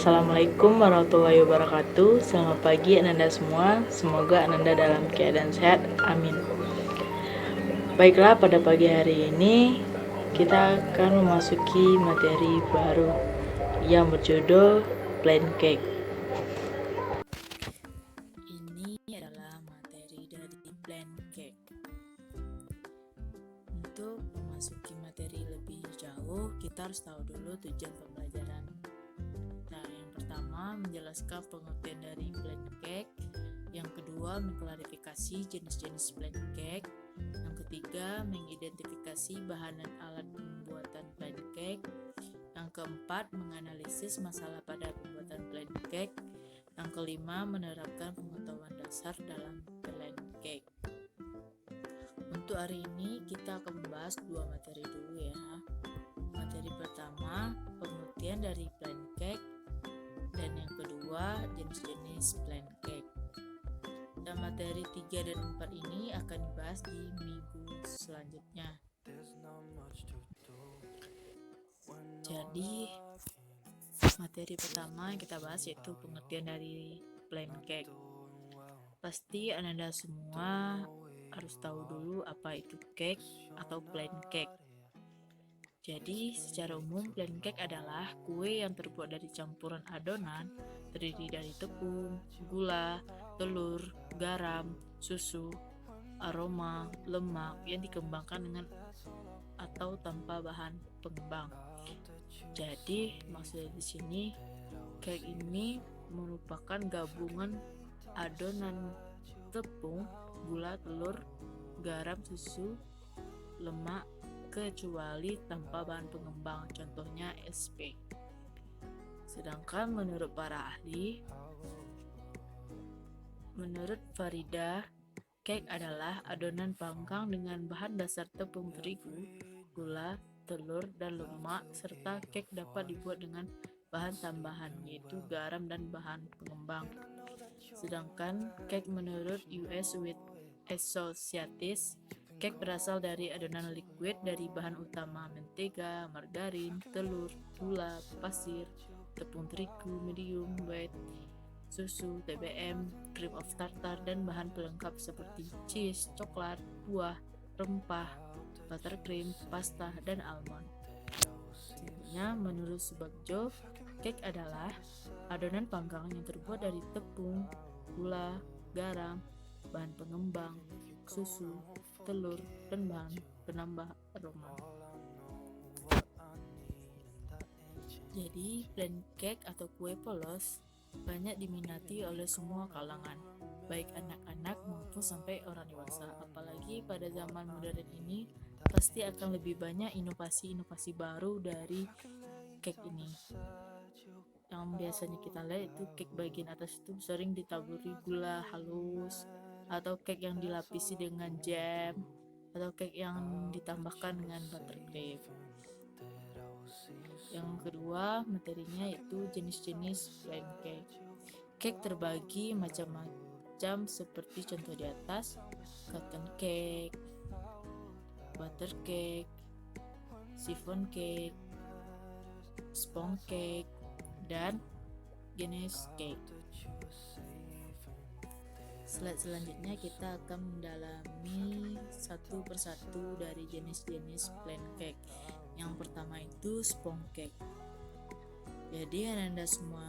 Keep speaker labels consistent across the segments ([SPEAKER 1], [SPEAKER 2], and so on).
[SPEAKER 1] Assalamualaikum warahmatullahi wabarakatuh. Selamat pagi Ananda semua. Semoga Ananda dalam keadaan sehat. Amin. Baiklah, pada pagi hari ini kita akan memasuki materi baru yang berjudul plain cake. Ini adalah materi dari plain cake. Untuk memasuki materi lebih jauh, kita harus tahu dulu tujuan pembelajaran. Nah, yang pertama menjelaskan pengertian dari plain cake. Yang kedua, mengklarifikasi jenis-jenis plain cake. Yang ketiga, mengidentifikasi bahan dan alat pembuatan plain cake. Yang keempat, menganalisis masalah pada pembuatan plain cake. Yang kelima, menerapkan pengetahuan dasar dalam plain cake. Untuk hari ini kita akan membahas dua materi dulu ya. Materi pertama, pengertian dari plain cake, dan yang kedua, jenis-jenis plain cake. Dan materi 3 dan 4 ini akan dibahas di minggu selanjutnya. Jadi, materi pertama yang kita bahas yaitu pengertian dari plain cake. Pasti Anda semua harus tahu dulu apa itu cake atau plain cake. Jadi, secara umum plain cake adalah kue yang terbuat dari campuran adonan terdiri dari tepung, gula, telur, garam, susu, aroma, lemak yang dikembangkan dengan atau tanpa bahan pengembang. Jadi, maksudnya di sini cake ini merupakan gabungan adonan tepung, gula, telur, garam, susu, lemak, kecuali tanpa bahan pengembang, contohnya SP. Sedangkan menurut para ahli, menurut Farida, cake adalah adonan panggang dengan bahan dasar tepung terigu, gula, telur, dan lemak, serta cake dapat dibuat dengan bahan tambahan yaitu garam dan bahan pengembang. Sedangkan cake menurut US with Associates, cake berasal dari adonan liquid dari bahan utama mentega, margarin, telur, gula, pasir, tepung terigu medium white, susu, TBM, cream of tartar, dan bahan pelengkap seperti cheese, coklat, buah, rempah, buttercream, pasta, dan almond. Sebenarnya menurut Subagjo, cake adalah adonan panggang yang terbuat dari tepung, gula, garam, bahan pengembang, susu, telur, dan bahan penambah aroma. Jadi, plain cake atau kue polos banyak diminati oleh semua kalangan, baik anak-anak maupun sampai orang dewasa. Apalagi pada zaman modern ini, pasti akan lebih banyak inovasi-inovasi baru dari cake ini. Yang biasanya kita lihat itu cake bagian atas itu sering ditaburi gula halus, atau cake yang dilapisi dengan jam, atau cake yang ditambahkan dengan buttercream. Yang kedua materinya yaitu jenis-jenis plain cake. Cake terbagi macam-macam seperti contoh di atas: cotton cake, butter cake, chiffon cake, sponge cake, dan jenis cake. Slide selanjutnya kita akan mendalami satu persatu dari jenis-jenis plain cake. Yang pertama itu sponge cake. Jadi Anda semua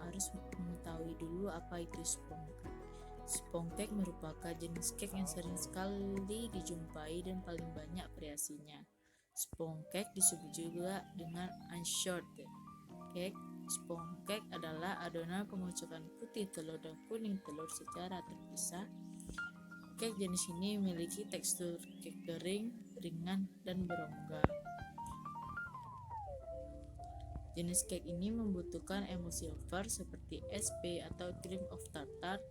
[SPEAKER 1] harus mengetahui dulu apa itu sponge cake. Sponge cake merupakan jenis cake yang sering sekali dijumpai dan paling banyak variasinya. Sponge cake disebut juga dengan unshorted cake. Sponge cake adalah adonan pengocokan putih telur dan kuning telur secara terpisah. Cake jenis ini memiliki tekstur cake kering, ringan, dan berongga. Jenis cake ini membutuhkan emulsifier seperti SP atau cream of tartar,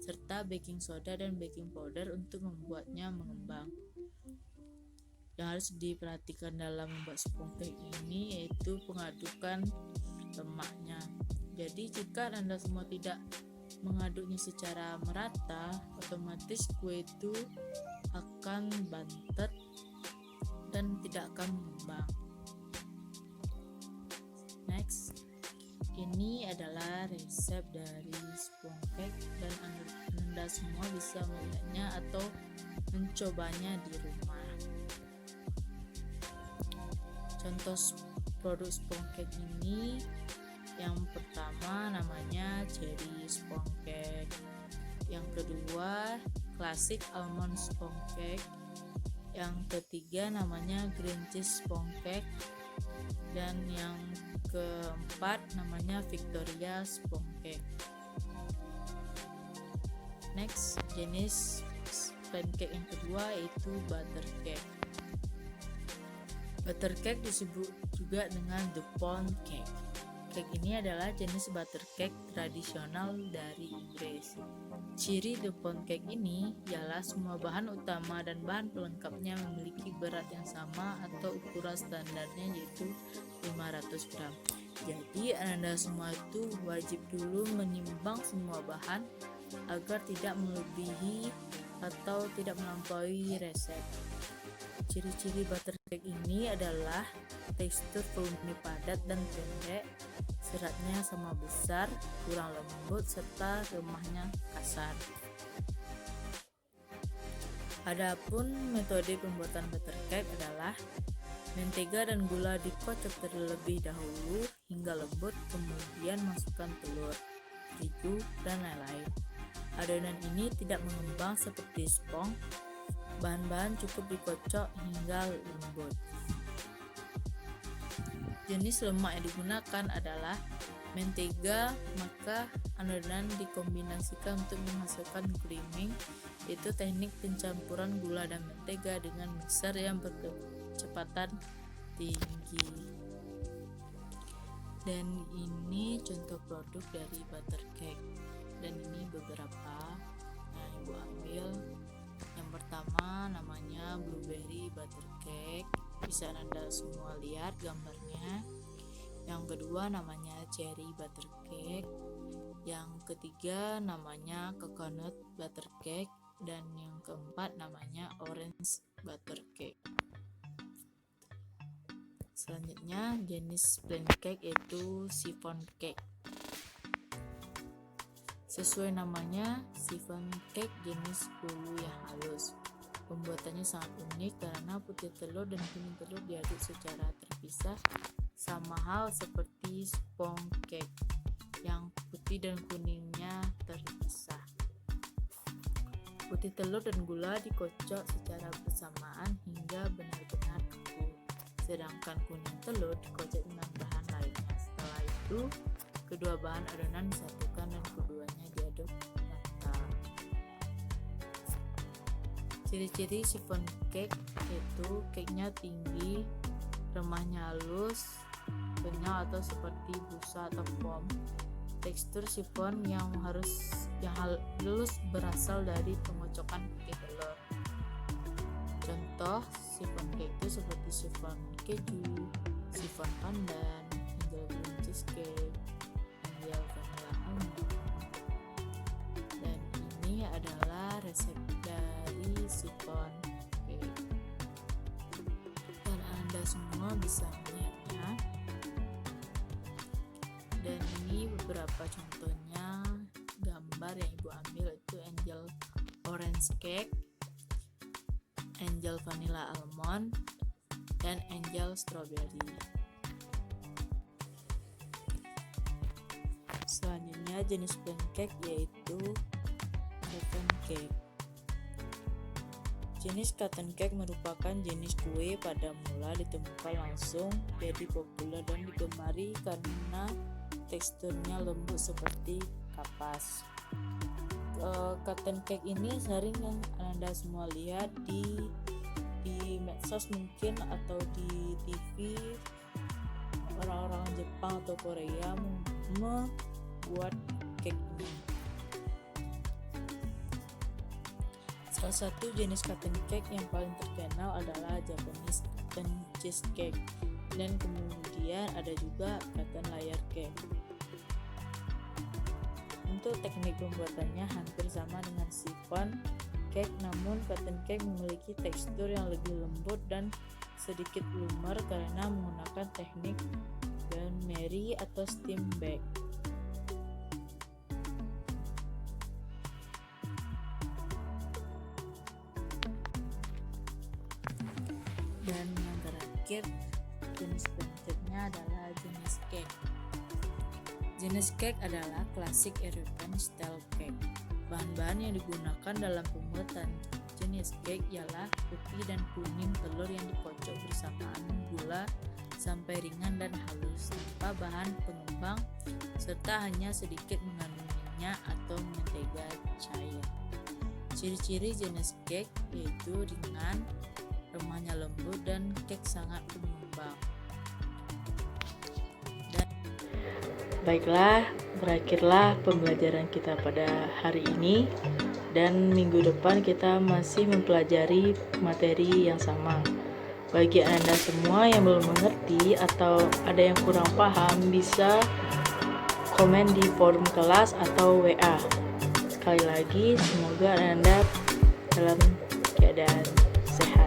[SPEAKER 1] serta baking soda dan baking powder untuk membuatnya mengembang. Yang harus diperhatikan dalam membuat sponge cake ini yaitu pengadukan lemaknya. Jadi jika Anda semua tidak mengaduknya secara merata, otomatis kue itu akan bantet dan tidak akan mengembang. Next, ini ada adalah resep dari sponge cake dan Anda semua bisa melihatnya atau mencobanya di rumah. Contoh produk sponge cake ini, yang pertama namanya cherry sponge cake, yang kedua classic almond sponge cake, yang ketiga namanya green cheese sponge cake, dan yang keempat namanya Victoria sponge cake. Next, jenis pancake yang kedua yaitu butter cake. Butter cake disebut juga dengan the pound cake. Cake ini adalah jenis butter cake tradisional dari Inggris. Ciri the pound cake ini ialah semua bahan utama dan bahan pelengkapnya memiliki berat yang sama atau ukuran standarnya yaitu 500 gram. Jadi Anda semua itu wajib dulu menimbang semua bahan agar tidak melebihi atau tidak melampaui resep. Ciri-ciri butter cake ini adalah tekstur volume padat dan pendek, seratnya sama besar, kurang lembut, serta remahnya kasar. Adapun metode pembuatan butter cake adalah mentega dan gula dikocok terlebih dahulu hingga lembut, kemudian masukkan telur, terigu, dan lain-lain. Adonan ini tidak mengembang seperti spong. Bahan-bahan cukup dikocok hingga lembut. Jenis lemak yang digunakan adalah mentega, maka adonan dikombinasikan untuk menghasilkan creaming, yaitu teknik pencampuran gula dan mentega dengan mixer yang berkecepatan tinggi. Dan ini contoh produk dari butter cake, dan ini beberapa yang ibu ambil. Yang pertama namanya blueberry butter cake, bisa Anda semua lihat gambarnya. Yang kedua namanya cherry butter cake, yang ketiga namanya coconut butter cake, dan yang keempat namanya orange butter cake. Selanjutnya jenis plain cake yaitu chiffon cake. Sesuai namanya, chiffon cake jenis bolu yang halus. Pembuatannya sangat unik karena putih telur dan kuning telur diaduk secara terpisah, sama hal seperti sponge cake yang putih dan kuningnya terpisah. Putih telur dan gula dikocok secara bersamaan hingga benar-benar kaku, sedangkan kuning telur dikocok dengan bahan lainnya. Setelah itu, kedua bahan adonan disatukan dan keduanya diaduk rata. Ciri-ciri chiffon cake yaitu cake-nya tinggi, remahnya halus, kenyal atau seperti busa atau foam. Tekstur chiffon yang halus berasal dari pengocokan putih telur. Contoh chiffon cake itu seperti chiffon keju, chiffon pandan, angel green cheesecake, angel vanilla almond. Dan ini adalah resep dari chiffon cake, dan Anda semua bisa melihatnya. Dan ini beberapa contohnya gambar yang ibu ambil, itu angel orange cake, angel vanilla almond, dan angel strawberry. Selanjutnya jenis plain cake yaitu cotton cake. Jenis cotton cake merupakan jenis kue pada mula ditemukan langsung jadi populer dan digemari karena teksturnya lembut seperti kapas. Cotton cake ini sering yang Anda semua lihat di medsos mungkin atau di TV. Orang-orang Jepang atau Korea membuat cake ini. Salah satu jenis cotton cake yang paling terkenal adalah Japanese cotton cheesecake, dan kemudian ada juga cotton layer cake. Untuk teknik pembuatannya hampir sama dengan chiffon cake, namun cotton cake memiliki tekstur yang lebih lembut dan sedikit lumer karena menggunakan teknik bain marie atau steam bake. terakhir, jenis berikutnya adalah jenis cake. Jenis cake adalah classic European style cake. Bahan-bahan yang digunakan dalam pembuatan jenis cake ialah putih dan kuning telur yang dikocok bersamaan gula sampai ringan dan halus tanpa bahan pengembang, serta hanya sedikit mengandung minyak atau mentega cair. Ciri-ciri jenis cake yaitu ringan, remahnya lembut, dan cake sangat mengembang. Baiklah, berakhirlah pembelajaran kita pada hari ini, dan minggu depan kita masih mempelajari materi yang sama. Bagi Anda semua yang belum mengerti atau ada yang kurang paham, bisa komen di forum kelas atau WA. Sekali lagi, semoga Anda dalam keadaan sehat.